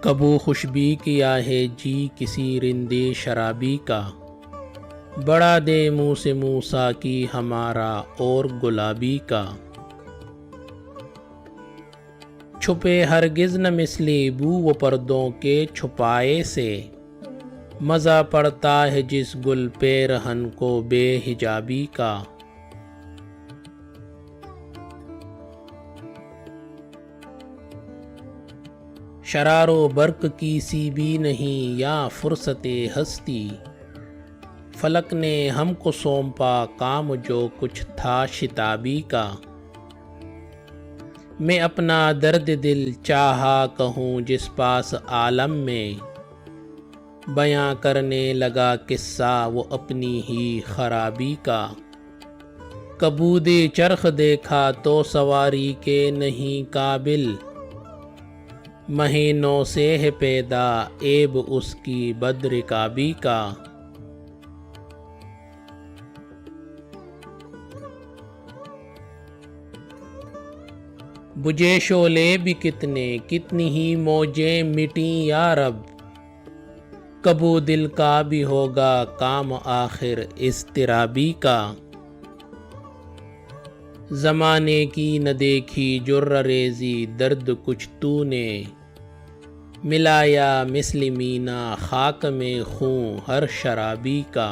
کبو خوشبی کیا ہے جی کسی رندے شرابی کا، بڑا دے منہ سے موسیٰ کی ہمارا اور گلابی کا۔ چھپے ہرگز نہ مثلی بو و پردوں کے چھپائے سے، مزہ پڑتا ہے جس گل پہ رہن کو بے حجابی کا۔ شرار و برق کی سی بھی نہیں یا فرصت ہستی، فلک نے ہم کو سونپا کام جو کچھ تھا شتابی کا۔ میں اپنا درد دل چاہا کہوں جس پاس عالم میں، بیاں کرنے لگا قصہ وہ اپنی ہی خرابی کا۔ کبود چرخ دیکھا تو سواری کے نہیں قابل، مہینوں سے ہے پیدا عیب اس کی بدرکابی کا۔ بجھے شعلے بھی کتنی ہی موجیں مٹیں یا رب، کبو دل کا بھی ہوگا کام آخر اضطرابی کا۔ زمانے کی نہ دیکھی جرہ ریزی درد کچھ تو نے، ملایا مثل مینا خاک میں خوں ہر شرابی کا۔